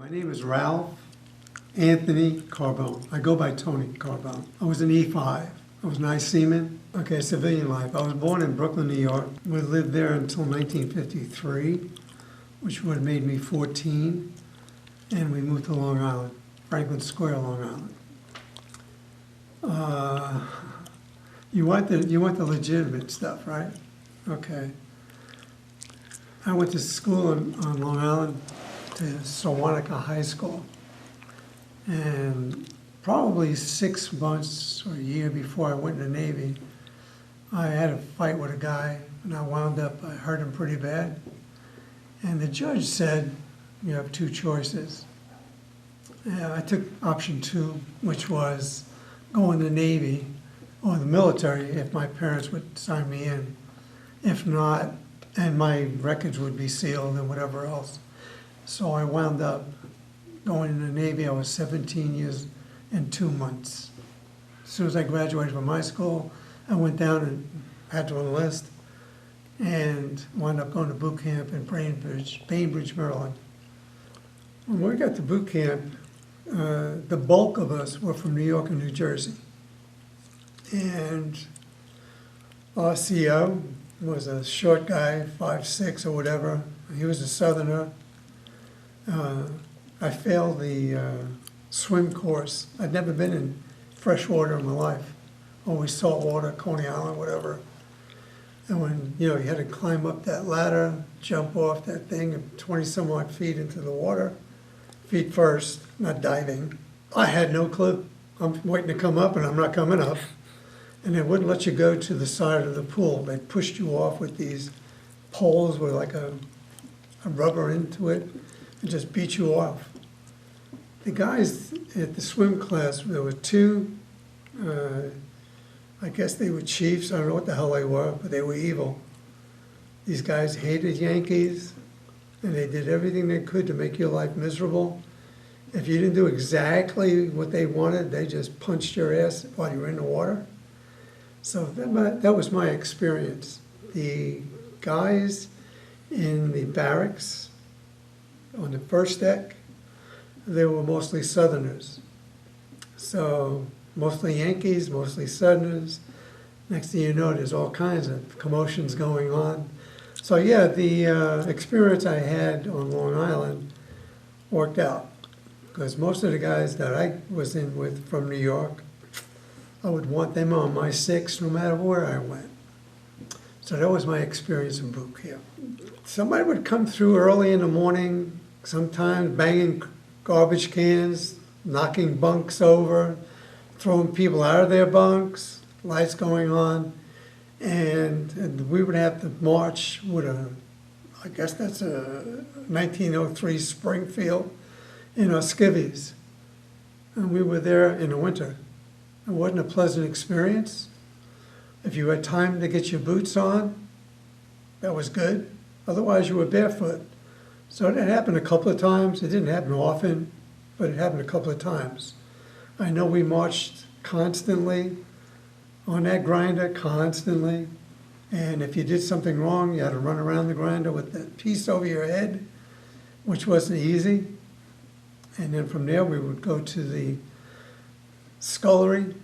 My name is Ralph Anthony Carbone. I go by Tony Carbone. I was an E5. I was an I seaman. Okay, civilian life. I was born in Brooklyn, New York. We lived there until 1953, which would have made me 14. And we moved to Long Island, Franklin Square, Long Island. You want the legitimate stuff, right? Okay. I went to school on Long Island, to Sawanica High School. And probably 6 months or a year before I went in the Navy, I had a fight with a guy, and I wound up, I hurt him pretty bad. And the judge said, you have 2 choices. And I took option 2, which was go in the Navy or the military if my parents would sign me in. If not, and my records would be sealed and whatever else. So I wound up going in the Navy. I was 17 years and 2 months. As soon as I graduated from high school, I went down and had to enlist and wound up going to boot camp in Bainbridge, Maryland. When we got to boot camp, the bulk of us were from New York and New Jersey. And our CO was a short guy, 5'6" or whatever. He was a Southerner. I failed the swim course. I'd never been in fresh water in my life. Always salt water, Coney Island, whatever. And when, you had to climb up that ladder, jump off that thing, 20 some odd feet into the water, feet first, not diving. I had no clue. I'm waiting to come up and I'm not coming up. And they wouldn't let you go to the side of the pool. They pushed you off with these poles with like a rubber into it and just beat you off. The guys at the swim class, there were 2, I guess they were chiefs, I don't know what the hell they were, but they were evil. These guys hated Yankees, and they did everything they could to make your life miserable. If you didn't do exactly what they wanted, they just punched your ass while you were in the water. So that was my experience. The guys in the barracks on the first deck, they were mostly Southerners. So mostly Yankees, mostly Southerners. Next thing you know, there's all kinds of commotions going on. So yeah, the experience I had on Long Island worked out, because most of the guys that I was in with from New York, I would want them on my 6 no matter where I went. So that was my experience in boot camp. Somebody would come through early in the morning, sometimes banging garbage cans, knocking bunks over, throwing people out of their bunks, lights going on, and we would have to march with I guess that's a 1903 Springfield in our skivvies. And we were there in the winter. It wasn't a pleasant experience. If you had time to get your boots on, that was good. Otherwise, you were barefoot. So that happened a couple of times. It didn't happen often, but it happened a couple of times. I know we marched constantly on that grinder, constantly. And if you did something wrong, you had to run around the grinder with that piece over your head, which wasn't easy. And then from there, we would go to the scullery,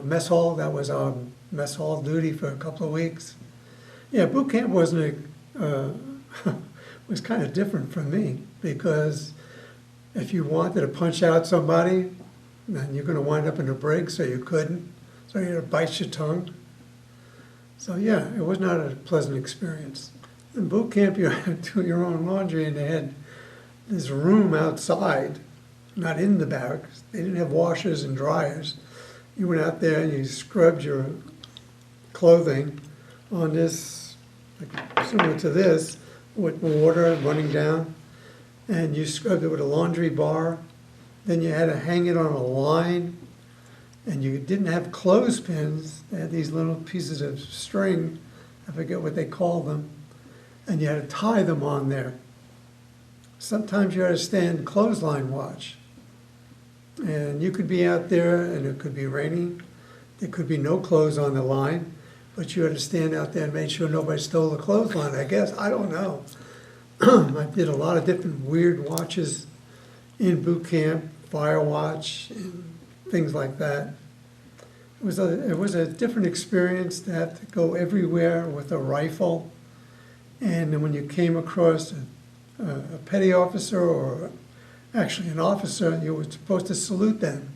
mess hall. That was our mess hall duty for a couple of weeks. Yeah, boot camp was kind of different for me, because if you wanted to punch out somebody, then you're going to wind up in a brig, so you couldn't. So you had to bite your tongue. So yeah, it was not a pleasant experience. In boot camp, you had to do your own laundry, and they had this room outside, not in the barracks. They didn't have washers and dryers. You went out there and you scrubbed your clothing on this, like, similar to this, with water running down, and you scrubbed it with a laundry bar. Then you had to hang it on a line, and you didn't have clothespins. They had these little pieces of string, I forget what they call them, and you had to tie them on there. Sometimes you had to stand clothesline watch. And you could be out there and it could be raining. There could be no clothes on the line, but you had to stand out there and make sure nobody stole the clothesline, I guess. I don't know. I did a lot of different weird watches in boot camp, fire watch, and things like that. It was a different experience to have to go everywhere with a rifle. And then when you came across a petty officer or actually an officer, you were supposed to salute them,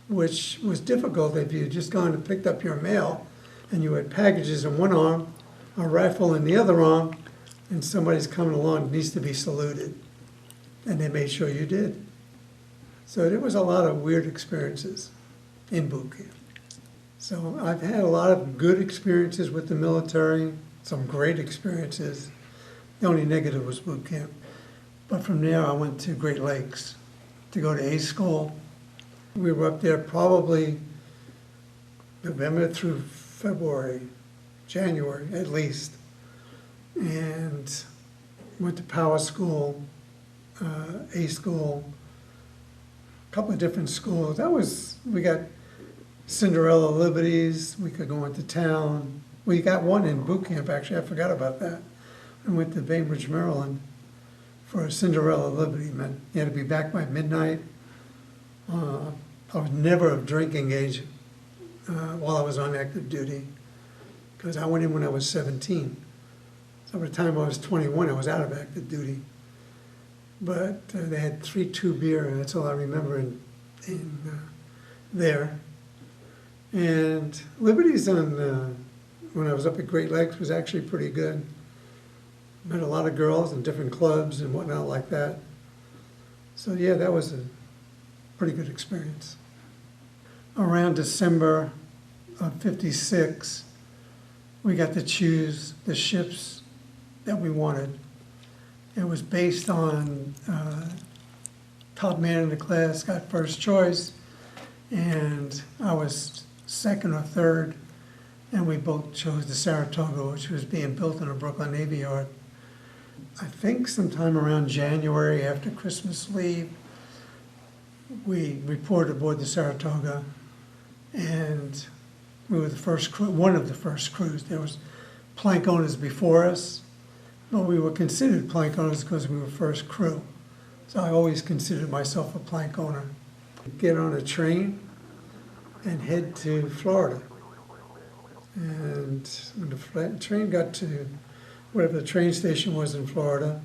which was difficult if you had just gone and picked up your mail and you had packages in one arm, a rifle in the other arm, and somebody's coming along and needs to be saluted. And they made sure you did. So there was a lot of weird experiences in boot camp. So I've had a lot of good experiences with the military, some great experiences. The only negative was boot camp. But from there I went to Great Lakes to go to A school. We were up there probably November through February, January at least. And went to power school, A school, a couple of different schools. We got Cinderella Liberties, we could go into town. We got one in boot camp, actually, I forgot about that. I went to Bainbridge, Maryland for a Cinderella Liberty. Meant you had to be back by midnight. I was never of drinking age while I was on active duty, because I went in when I was 17. So by the time I was 21, I was out of active duty. But they had 3-2 beer, and that's all I remember in there. And Liberties when I was up at Great Lakes was actually pretty good. Met a lot of girls in different clubs and whatnot like that. So yeah, that was a pretty good experience. Around December of '56, we got to choose the ships that we wanted. It was based on top man in the class got first choice, and I was second or third, and we both chose the Saratoga, which was being built in a Brooklyn Navy Yard. I think sometime around January after Christmas leave, we reported aboard the Saratoga, and we were the first crew, one of the first crews. There was plank owners before us, but we were considered plank owners because we were first crew. So I always considered myself a plank owner. Get on a train and head to Florida. And when the train got to whatever the train station was in Florida,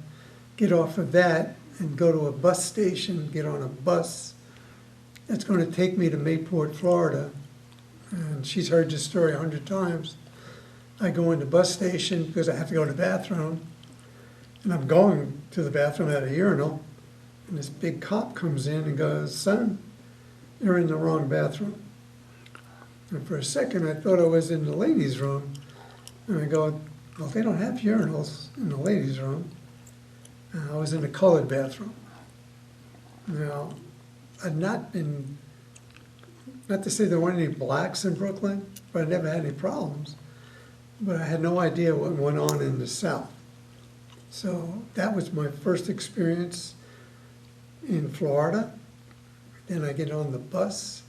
get off of that and go to a bus station, get on a bus that's going to take me to Mayport, Florida. And she's heard this story 100 times. I go in the bus station because I have to go to the bathroom, and I'm going to the bathroom at a urinal, and this big cop comes in and goes, "Son, you're in the wrong bathroom." And for a second, I thought I was in the ladies' room. And I go, "Well, they don't have urinals in the ladies' room." I was in the colored bathroom. Now, I'd not to say there weren't any blacks in Brooklyn, but I never had any problems. But I had no idea what went on in the South. So that was my first experience in Florida. Then I get on the bus.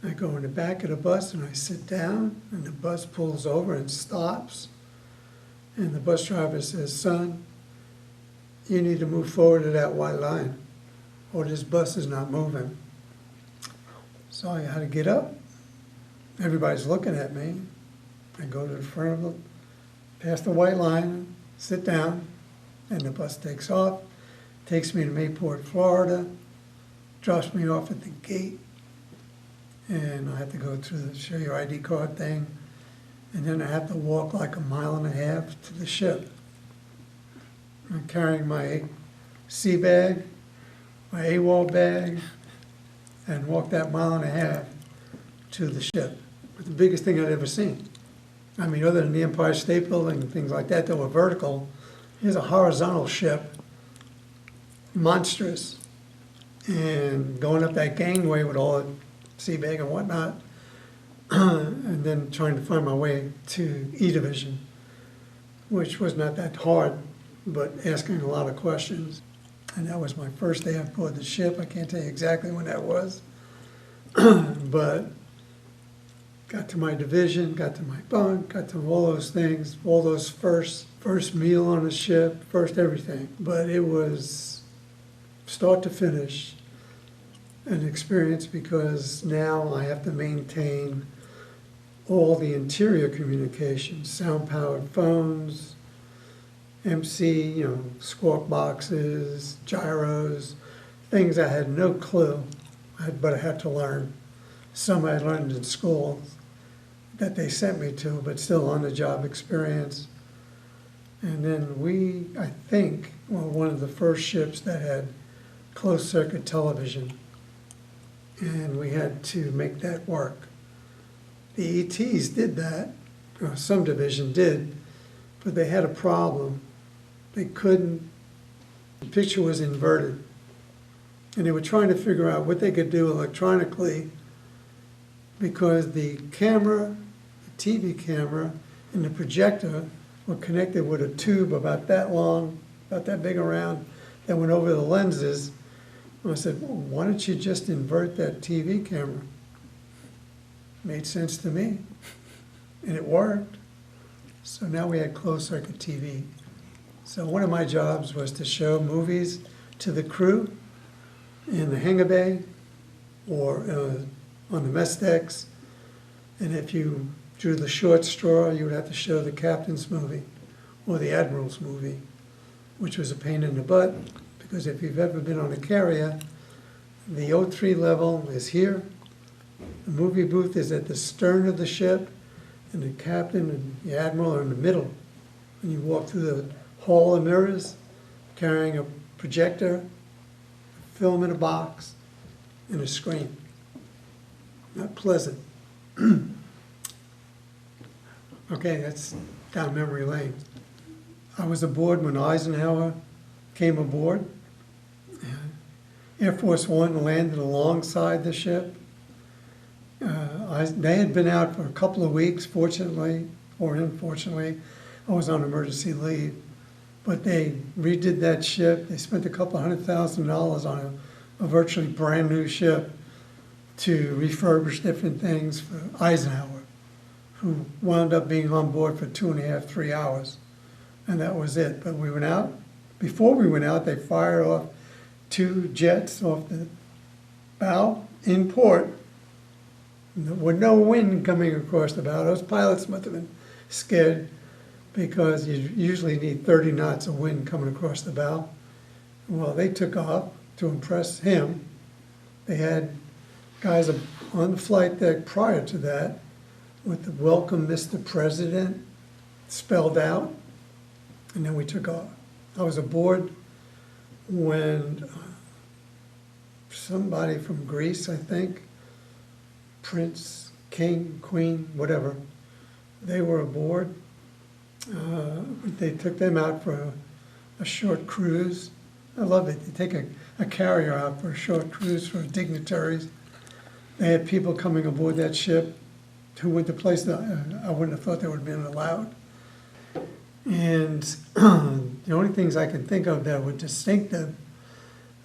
I go in the back of the bus and I sit down, and the bus pulls over and stops. And the bus driver says, "Son, you need to move forward to that white line, or this bus is not moving." So I had to get up. Everybody's looking at me. I go to the front of the, past the white line, sit down, and the bus takes off, takes me to Mayport, Florida, drops me off at the gate, and I have to go through the show your ID card thing, and then I have to walk like a mile and a half to the ship. I'm carrying my sea bag, my AWOL bag, and walk that mile and a half to the ship. It's the biggest thing I'd ever seen. I mean, other than the Empire State Building and things like that were vertical, here's a horizontal ship, monstrous, and going up that gangway with all the sea bag and whatnot, and then trying to find my way to E Division, which was not that hard, but asking a lot of questions. And that was my first day on board the ship. I can't tell you exactly when that was, but got to my division, got to my bunk, got to all those things, all those first meal on the ship, first everything. But it was start to finish, an experience, because now I have to maintain all the interior communications, sound-powered phones, MC, squawk boxes, gyros, things I had no clue, but I had to learn. Some I learned in school that they sent me to, but still on-the-job experience. And then I think, were one of the first ships that had closed-circuit television, and we had to make that work. The ETs did that, or some division did, but they had a problem. They couldn't, the picture was inverted, and they were trying to figure out what they could do electronically, because the camera, the TV camera, and the projector were connected with a tube about that long, about that big around, that went over the lenses. And I said, well, why don't you just invert that TV camera? Made sense to me, and it worked. So now we had closed-circuit TV. So one of my jobs was to show movies to the crew in the hangar bay or on the mess decks. And if you drew the short straw, you would have to show the captain's movie or the admiral's movie, which was a pain in the butt, because if you've ever been on a carrier, the O3 level is here, the movie booth is at the stern of the ship, and the captain and the admiral are in the middle. And you walk through the hall of mirrors, carrying a projector, film in a box, and a screen. Not pleasant. Okay, that's down memory lane. I was aboard when Eisenhower came aboard. Air Force One landed alongside the ship. They had been out for a couple of weeks, fortunately or unfortunately. I was on emergency leave. But they redid that ship. They spent a couple $100,000 on a virtually brand new ship to refurbish different things for Eisenhower, who wound up being on board for 2.5, 3 hours. And that was it. But we went out. Before we went out, they fired off 2 jets off the bow in port with no wind coming across the bow. Those pilots must have been scared, because you usually need 30 knots of wind coming across the bow. Well, they took off to impress him. They had guys on the flight deck prior to that with the "Welcome, Mr. President" spelled out, and then we took off. I was aboard when somebody from Greece, I think, Prince, King, Queen, whatever, they were aboard. They took them out for a short cruise. I love it. They take a carrier out for a short cruise for dignitaries. They had people coming aboard that ship who went to places that I wouldn't have thought they would have been allowed. And the only things I can think of that were distinctive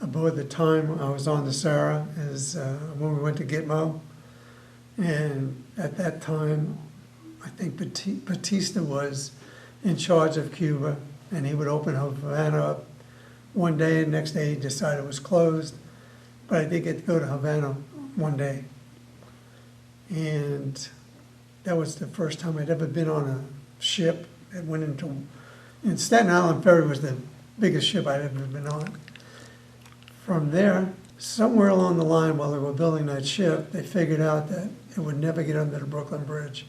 aboard the time I was on the Sarah is when we went to Gitmo. And at that time, I think Batista was in charge of Cuba, and he would open Havana up one day, and the next day he decided it was closed. But I did get to go to Havana one day. And that was the first time I'd ever been on a ship that went into, and Staten Island Ferry was the biggest ship I'd ever been on. From there, somewhere along the line while they were building that ship, they figured out that it would never get under the Brooklyn Bridge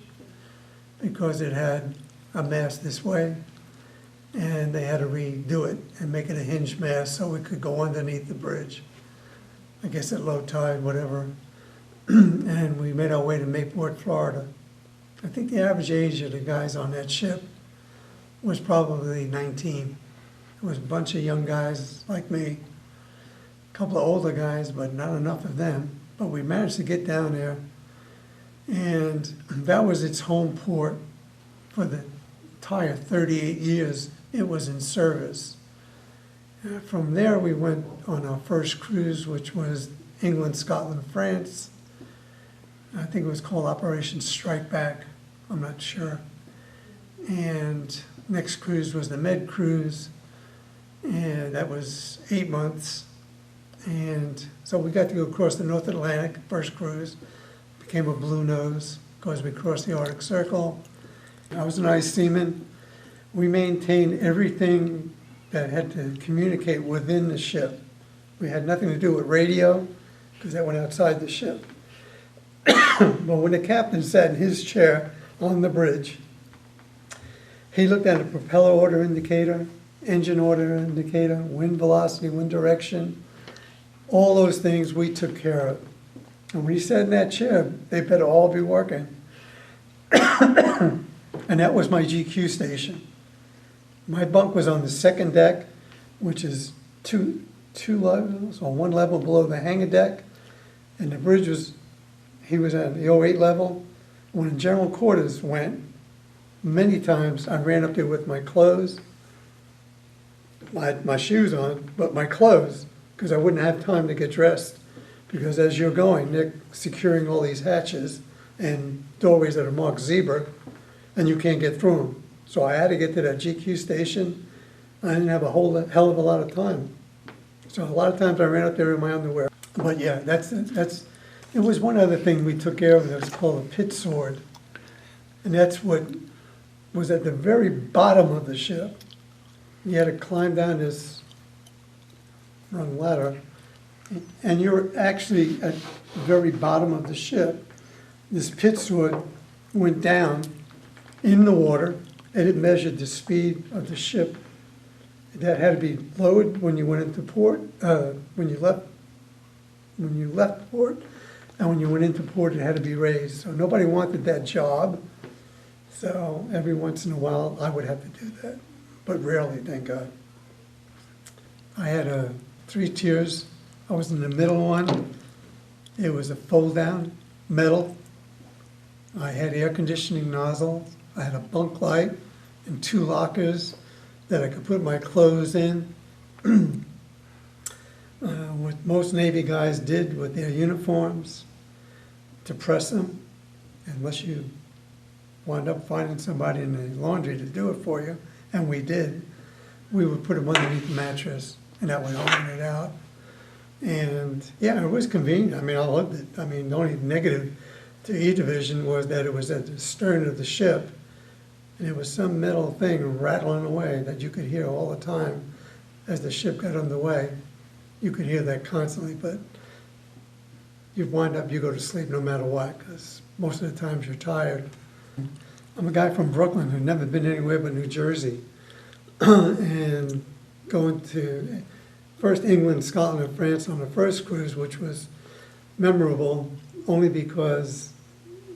because it had a mast this way, and they had to redo it and make it a hinged mast so it could go underneath the bridge. I guess at low tide, whatever. And we made our way to Mayport, Florida. I think the average age of the guys on that ship was probably 19. It was a bunch of young guys like me, a couple of older guys, but not enough of them. But we managed to get down there, and that was its home port for the entire 38 years it was in service. From there, we went on our first cruise, which was England, Scotland, France. I think it was called Operation Strike Back. I'm not sure. And next cruise was the Med Cruise, and that was 8 months. And so we got to go across the North Atlantic, first cruise, became a blue nose, because we crossed the Arctic Circle. I was an ice seaman. We maintained everything that had to communicate within the ship. We had nothing to do with radio, because that went outside the ship. But when the captain sat in his chair on the bridge, he looked at a propeller order indicator, engine order indicator, wind velocity, wind direction, all those things we took care of. And when he sat in that chair, they better all be working. And that was my GQ station. My bunk was on the second deck, which is two levels, or one level below the hangar deck. And the bridge was, he was at the 08 level. When general quarters went, many times I ran up there with my clothes, my shoes on, but my clothes, because I wouldn't have time to get dressed. Because as you're going, they're securing all these hatches and doorways that are marked zebra, and you can't get through them. So I had to get to that GQ station. I didn't have a hell of a lot of time. So a lot of times I ran up there in my underwear. But yeah, there was one other thing we took care of that was called a pit sword. And that's what was at the very bottom of the ship. You had to climb down this rung ladder, and you're actually at the very bottom of the ship. This pit sword went down in the water, and it measured the speed of the ship. That had to be lowered when you went into port, when you left port, and when you went into port, it had to be raised. So nobody wanted that job. So every once in a while, I would have to do that, but rarely, thank God. I had 3 tiers. I was in the middle one. It was a fold-down metal. I had air conditioning nozzles. I had a bunk light and 2 lockers that I could put my clothes in. What most Navy guys did with their uniforms, to press them, unless you wound up finding somebody in the laundry to do it for you, and we did, we would put them underneath the mattress, and that would iron it out. And yeah, it was convenient. I mean, I loved it. I mean, the only negative to E Division was that it was at the stern of the ship, and it was some metal thing rattling away that you could hear all the time as the ship got underway. You could hear that constantly, but you wind up, you go to sleep no matter what, because most of the times you're tired. I'm a guy from Brooklyn who'd never been anywhere but New Jersey. And going to first England, Scotland, and France on the first cruise, which was memorable only because,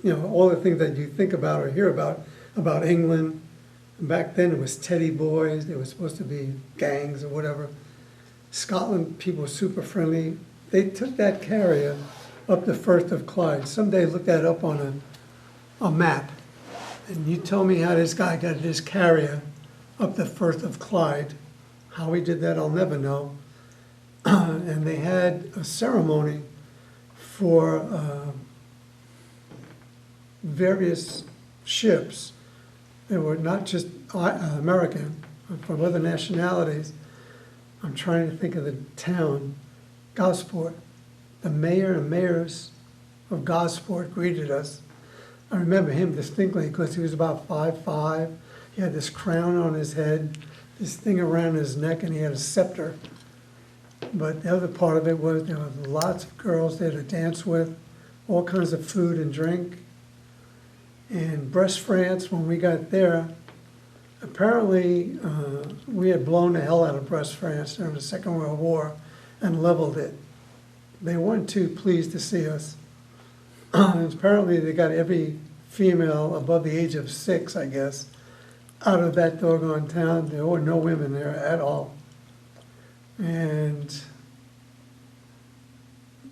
you know, all the things that you think about or hear about England. And back then it was teddy boys, they were supposed to be gangs or whatever. Scotland, people were super friendly. They took that carrier up the Firth of Clyde. Someday look that up on a map. And you tell me how this guy got his carrier up the Firth of Clyde. How he did that, I'll never know. And they had a ceremony for various ships. They were not just American, but from other nationalities. I'm trying to think of the town, Gosport. The mayor and mayors of Gosport greeted us. I remember him distinctly because he was about 5'5". He had this crown on his head, this thing around his neck, and he had a scepter. But the other part of it was there were lots of girls there to dance with, all kinds of food and drink. In Brest, France, when we got there, apparently we had blown the hell out of Brest, France during the Second World War and leveled it. They weren't too pleased to see us. Apparently they got every female above the age of 6, I guess, out of that doggone town. There were no women there at all. And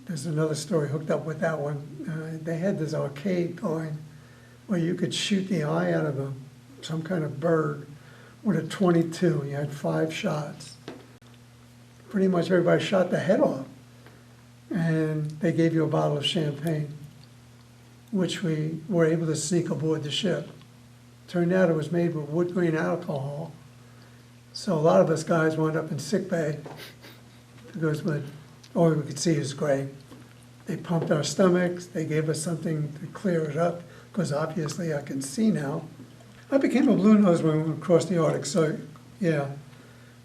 there's another story hooked up with that one. They had this arcade going where you could shoot the eye out of some kind of bird with a .22. You had 5 shots. Pretty much everybody shot the head off. And they gave you a bottle of champagne, which we were able to sneak aboard the ship. Turned out it was made with wood grain alcohol. So a lot of us guys wound up in sick bay because we'd all we could see is gray. They pumped our stomachs, they gave us something to clear it up, because obviously I can see now. I became a blue nose when we went across the Arctic, so yeah.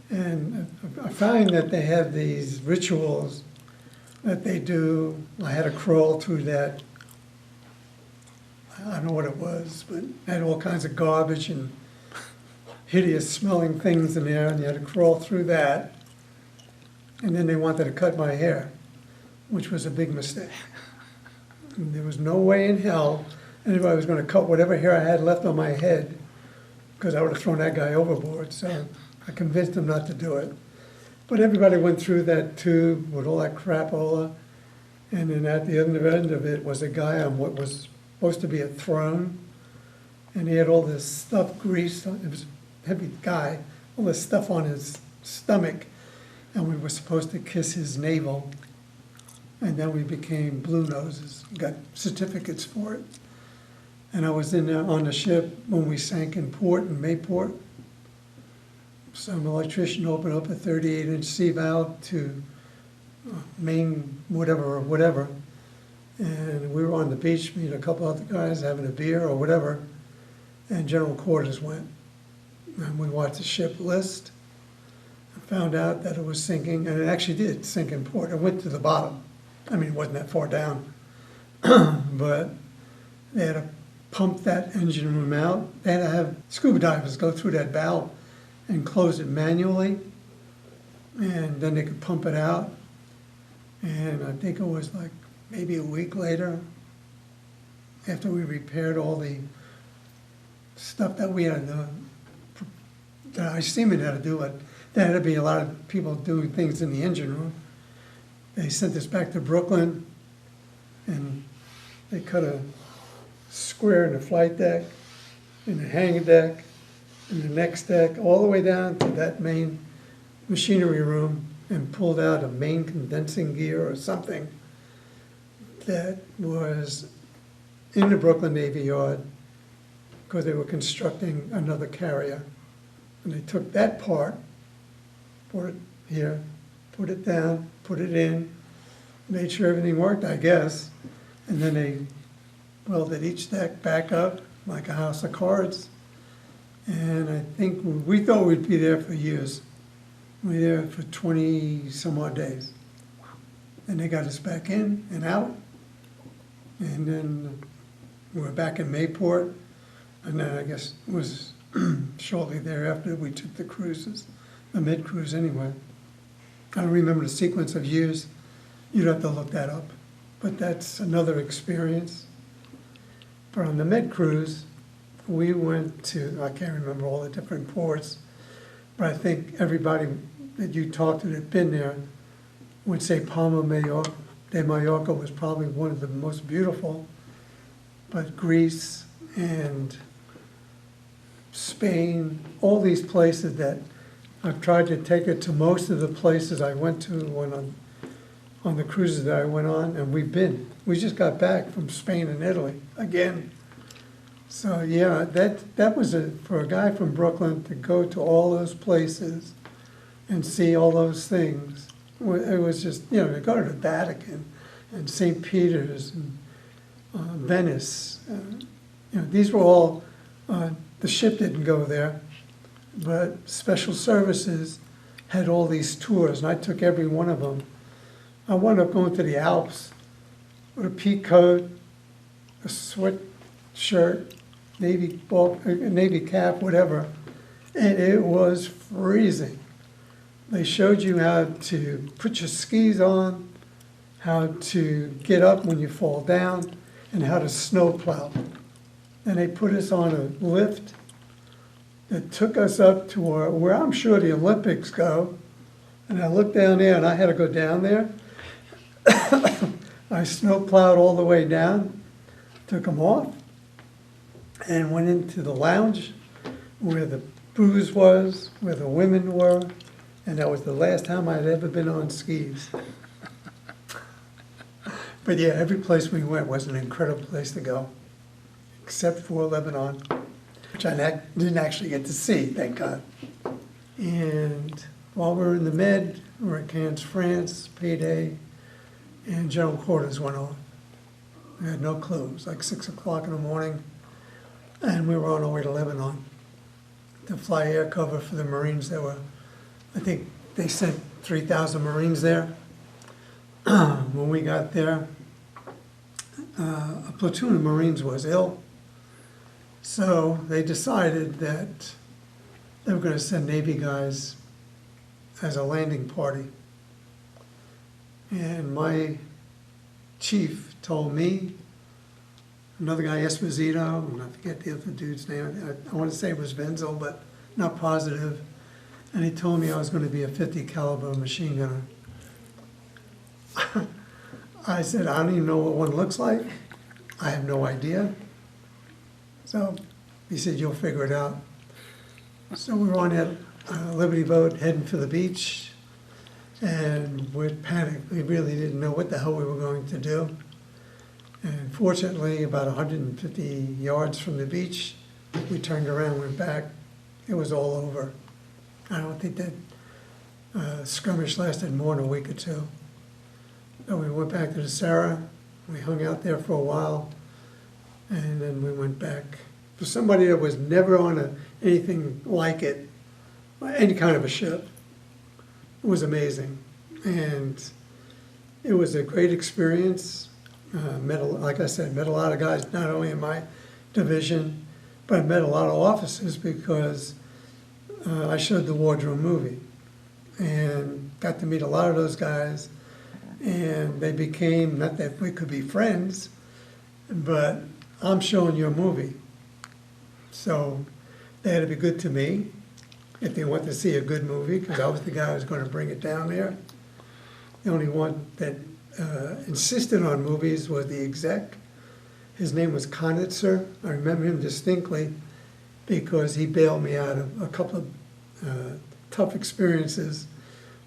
And I find that they have these rituals that they do. I had to crawl through that, I don't know what it was, but it had all kinds of garbage and hideous smelling things in there, and you had to crawl through that. And then they wanted to cut my hair, which was a big mistake. And there was no way in hell anybody was going to cut whatever hair I had left on my head, because I would have thrown that guy overboard. So I convinced him not to do it. But everybody went through that tube with all that crapola, and then at the other end of it was a guy on what was supposed to be a throne, and he had all this stuff greased. It was a heavy guy, all this stuff on his stomach, and we were supposed to kiss his navel, and then we became blue noses, got certificates for it. And I was in there on the ship when we sank in port, in Mayport. Some electrician opened up a 38-inch sea valve to main whatever. And we were on the beach, me and a couple other guys having a beer or whatever, and general quarters went. And we watched the ship list and found out that it was sinking, and it actually did sink in port. It went to the bottom. I mean, it wasn't that far down. But they had to pump that engine room out. They had to have scuba divers go through that valve and close it manually, and then they could pump it out. And I think it was like maybe a week later, after we repaired all the stuff that we had, that I seamen had to do, but there had to be a lot of people doing things in the engine room. They sent us back to Brooklyn, and they cut a square in the flight deck, in the hangar deck, in the next deck, all the way down to that main machinery room, and pulled out a main condensing gear or something that was in the Brooklyn Navy Yard, because they were constructing another carrier. And they took that part, put it here, put it down, put it in, made sure everything worked, I guess, and then they welded each deck back up like a house of cards. And I think we thought we'd be there for years. We were there for 20 some odd days. And they got us back in and out. And then we were back in Mayport. And then I guess it was shortly thereafter we took the cruises, the mid-cruise anyway. I don't remember the sequence of years. You'd have to look that up. But that's another experience. But on the mid-cruise, we went to, I can't remember all the different ports, but I think everybody that you talked to that had been there would say Palma de Mallorca was probably one of the most beautiful, but Greece and Spain, all these places that I've tried to take it to most of the places I went to when on the cruises that I went on, and we just got back from Spain and Italy again. So yeah, that was for a guy from Brooklyn to go to all those places and see all those things. It was just, to go to the Vatican and St. Peter's and Venice. These were all, the ship didn't go there, but Special Services had all these tours, and I took every one of them. I wound up going to the Alps with a pea coat, a sweatshirt, navy cap, whatever, and it was freezing. They showed you how to put your skis on, how to get up when you fall down, and how to snow plow. And they put us on a lift that took us up to where I'm sure the Olympics go. And I looked down there, and I had to go down there. I snow plowed all the way down, took them off, and went into the lounge where the booze was, where the women were, and that was the last time I'd ever been on skis. But yeah, every place we went was an incredible place to go, except for Lebanon, which didn't actually get to see, thank God. And while we were in the Med, We were at Cannes, France, payday, and general quarters went on. We had no clue. It was like 6 o'clock in the morning, and we were on our way to Lebanon to fly air cover for the Marines that were, I think they sent 3,000 Marines there. When we got there, a platoon of Marines was ill, so they decided that they were going to send Navy guys as a landing party. And my chief told me, another guy, Esposito, and I forget the other dude's name, I want to say it was Wenzel, but not positive, and he told me I was going to be a 50 caliber machine gunner. I said, I don't even know what one looks like. I have no idea. So he said, you'll figure it out. So we were on that Liberty boat heading for the beach, and we panicked. We really didn't know what the hell we were going to do. And fortunately, about 150 yards from the beach, we turned around, went back. It was all over. I don't think that skirmish lasted more than a week or two. So we went back to the Sarah. We hung out there for a while, and then we went back. For somebody that was never on anything like it, any kind of a ship, it was amazing. And it was a great experience. Like I said, met a lot of guys, not only in my division, but I met a lot of officers because I showed the Wardrobe movie and got to meet a lot of those guys. And they became, not that we could be friends, but I'm showing your movie. So they had to be good to me if they want to see a good movie, because I was the guy who was going to bring it down there. The only one that insisted on movies was the exec. His name was Konitzer. I remember him distinctly because he bailed me out of a couple of tough experiences.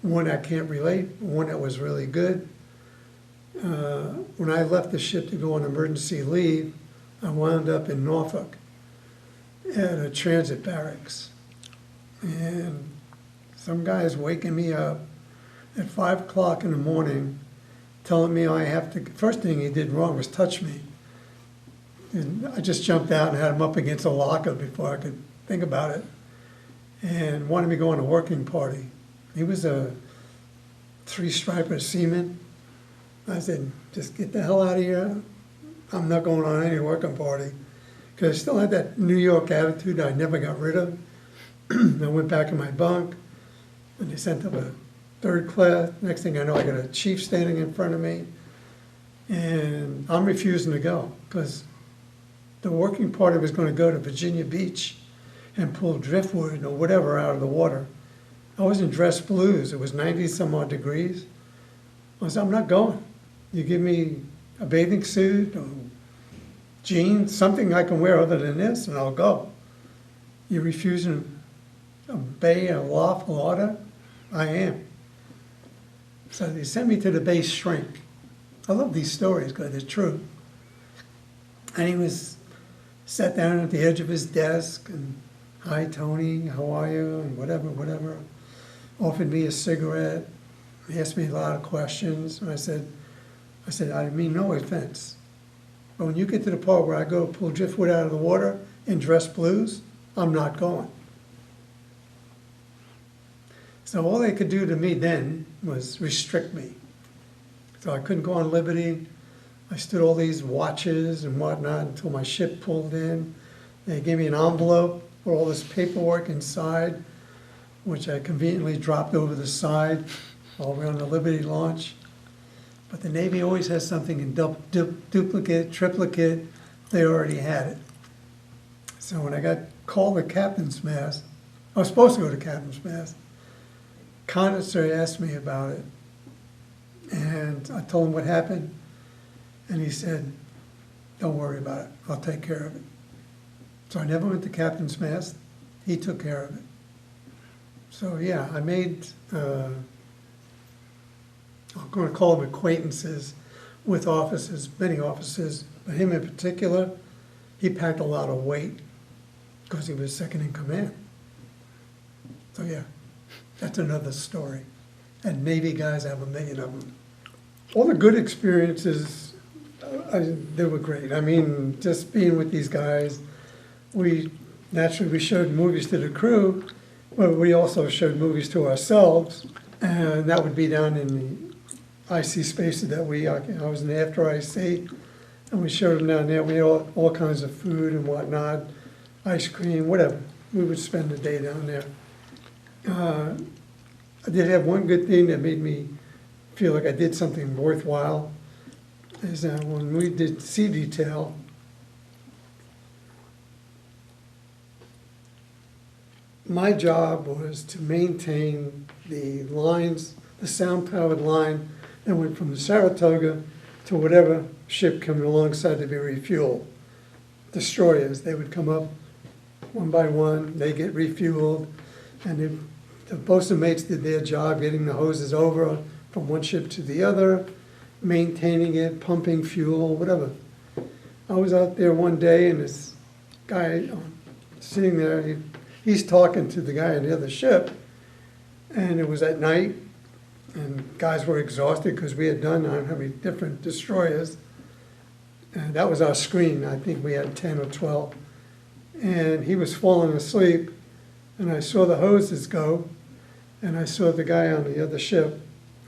One I can't relate, one that was really good. When I left the ship to go on emergency leave, I wound up in Norfolk at a transit barracks. And some guy's waking me up at 5 o'clock in the morning, telling me I have to, first thing he did wrong was touch me. And I just jumped out and had him up against a locker before I could think about it, and wanted me to go on a working party. He was a 3-striper seaman. I said, just get the hell out of here. I'm not going on any working party. Because I still had that New York attitude I never got rid of. I went back in my bunk, and they sent up a 3rd class. Next thing I know, I got a chief standing in front of me, and I'm refusing to go because the working party was going to go to Virginia Beach and pull driftwood or whatever out of the water. I was in dress blues. It was 90 some odd degrees. I said, I'm not going. You give me a bathing suit or jeans, something I can wear other than this, and I'll go. You're refusing to obey a lawful order? I am. So they sent me to the base shrink. I love these stories because they're true. And he was sat down at the edge of his desk and, hi, Tony, how are you? And whatever. Offered me a cigarette. He asked me a lot of questions. And I said, I mean no offense. But when you get to the part where I go pull driftwood out of the water in dress blues, I'm not going. So all they could do to me then was restrict me. So I couldn't go on Liberty. I stood all these watches and whatnot until my ship pulled in. They gave me an envelope with all this paperwork inside, which I conveniently dropped over the side while we were on the Liberty launch. But the Navy always has something in duplicate, triplicate. They already had it. So when I got called to captain's mast, I was supposed to go to captain's mast. Connoisseur asked me about it, and I told him what happened, and he said, don't worry about it, I'll take care of it. So I never went to captain's mast. He took care of it. So yeah, I made, I'm going to call them acquaintances with officers, many officers, but him in particular, he packed a lot of weight because he was second in command. So yeah, that's another story. and Navy guys have 1,000,000 of them. All the good experiences, they were great. I mean, just being with these guys, naturally we showed movies to the crew, but we also showed movies to ourselves, and that would be down in the IC spaces that I was in after IC, and we showed them down there. We had all kinds of food and whatnot, ice cream, whatever. We would spend the day down there. I did have one good thing that made me feel like I did something worthwhile, is that when we did sea detail, my job was to maintain the lines, the sound-powered line that went from the Saratoga to whatever ship coming alongside to be refueled. Destroyers, they would come up one by one, they get refueled, and the bosun mates did their job getting the hoses over from one ship to the other, maintaining it, pumping fuel, whatever. I was out there one day and this guy sitting there, he's talking to the guy on the other ship, and it was at night, and guys were exhausted because we had done I don't know how many different destroyers, and that was our screen. I think we had 10 or 12, and he was falling asleep, and I saw the hoses go, and I saw the guy on the other ship,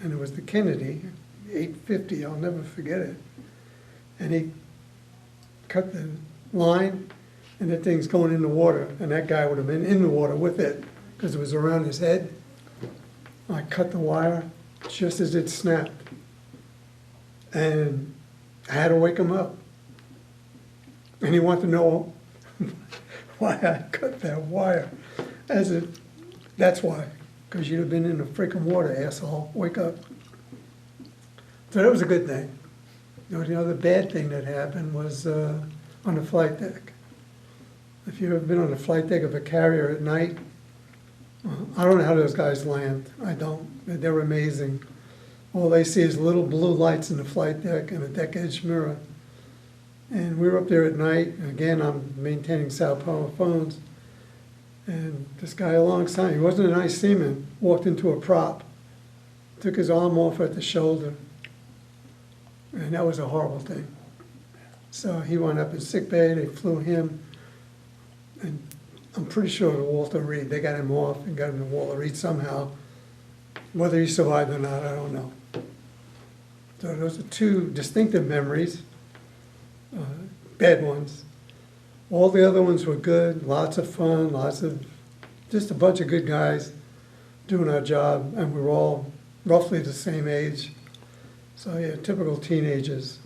and it was the Kennedy, 850, I'll never forget it, and he cut the line, and that thing's going in the water, and that guy would have been in the water with it because it was around his head. I cut the wire just as it snapped, and I had to wake him up. And he wanted to know why I cut that wire. That's why, because you'd have been in the freaking water, asshole. Wake up. So that was a good thing. The only other bad thing that happened was on the flight deck. If you've ever been on the flight deck of a carrier at night, I don't know how those guys land. I don't. They're amazing. All they see is little blue lights in the flight deck and a deck edge mirror. And we were up there at night, and again, I'm maintaining Sao Paulo phones, and this guy alongside, he wasn't a nice seaman, walked into a prop, took his arm off at the shoulder, and that was a horrible thing. So he wound up in sick bay, they flew him, and I'm pretty sure to Walter Reed. They got him off and got him to Walter Reed somehow. Whether he survived or not, I don't know. So those are two distinctive memories, bad ones. All the other ones were good, lots of fun, just a bunch of good guys doing our job, and we were all roughly the same age. So yeah, typical teenagers.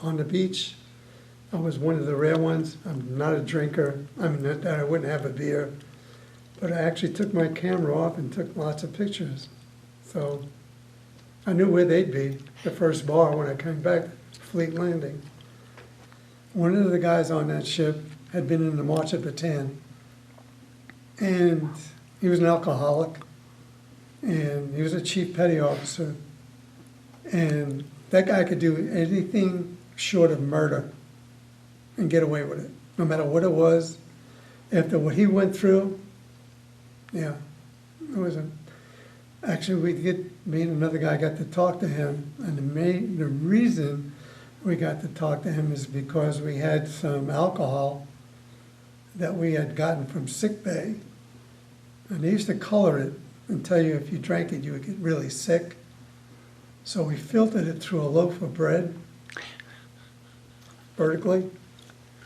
On the beach, I was one of the rare ones. I'm not a drinker. I mean, not that I wouldn't have a beer, but I actually took my camera off and took lots of pictures. So I knew where they'd be, the first bar when I came back to Fleet Landing. One of the guys on that ship had been in the March of Bataan, and he was an alcoholic, and he was a chief petty officer, and that guy could do anything short of murder and get away with it, no matter what it was. After what he went through, yeah, it was actually me and another guy got to talk to him, and the reason we got to talk to him is because we had some alcohol that we had gotten from sick bay, and they used to color it and tell you if you drank it you would get really sick. So we filtered it through a loaf of bread vertically,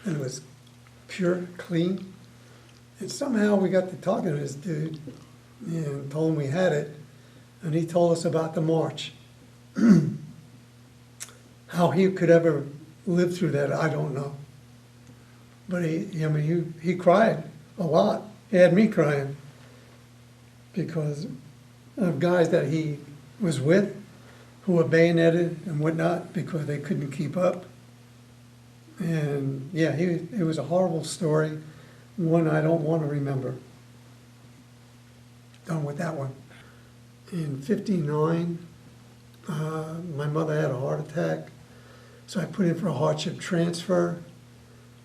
and it was pure, clean. And somehow we got to talking to this dude and told him we had it, and he told us about the march. How he could ever live through that, I don't know. But he cried a lot. He had me crying because of guys that he was with who were bayoneted and whatnot because they couldn't keep up. And yeah, it was a horrible story, one I don't want to remember. Done with that one. In '59, my mother had a heart attack, so I put in for a hardship transfer,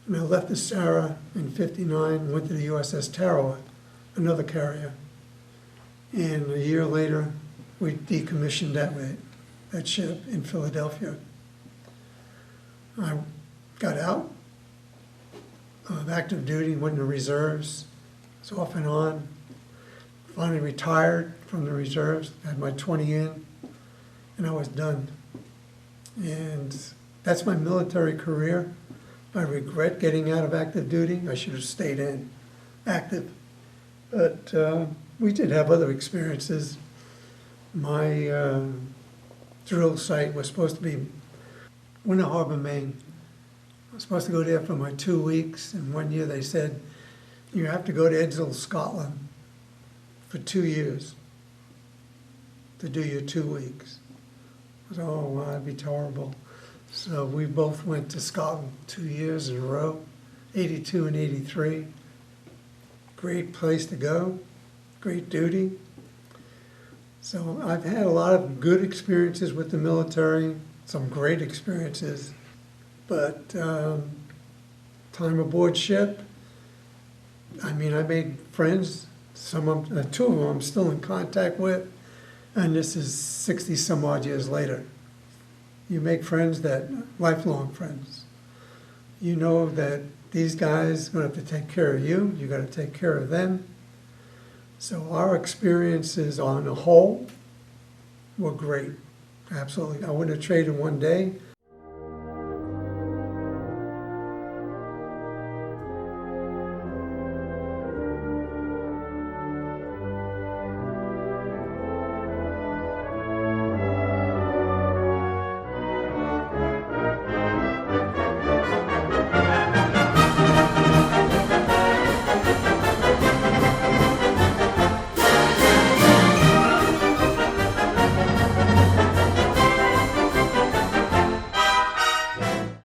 and I left the Sarah in '59, went to the USS Tarawa, another carrier. And a year later, we decommissioned that ship in Philadelphia. I got out of active duty, went to reserves, was off and on. Finally retired from the reserves, had my 20 in, and I was done. And that's my military career. I regret getting out of active duty. I should have stayed in active. But we did have other experiences. My drill site was supposed to be Winter Harbor, Maine. I was supposed to go there for my 2 weeks, and one year they said, you have to go to Edsall, Scotland for 2 years to do your 2 weeks. I said, oh, wow, that'd be terrible. So we both went to Scotland 2 years in a row, 82 and 83. Great place to go, great duty. So I've had a lot of good experiences with the military, some great experiences, but time aboard ship, I mean, I made friends. Two of them I'm still in contact with, and this is 60 some odd years later. You make friends lifelong friends. You know that these guys are going to have to take care of you. You got to take care of them. So our experiences on the whole were great. Absolutely. I wouldn't have traded one day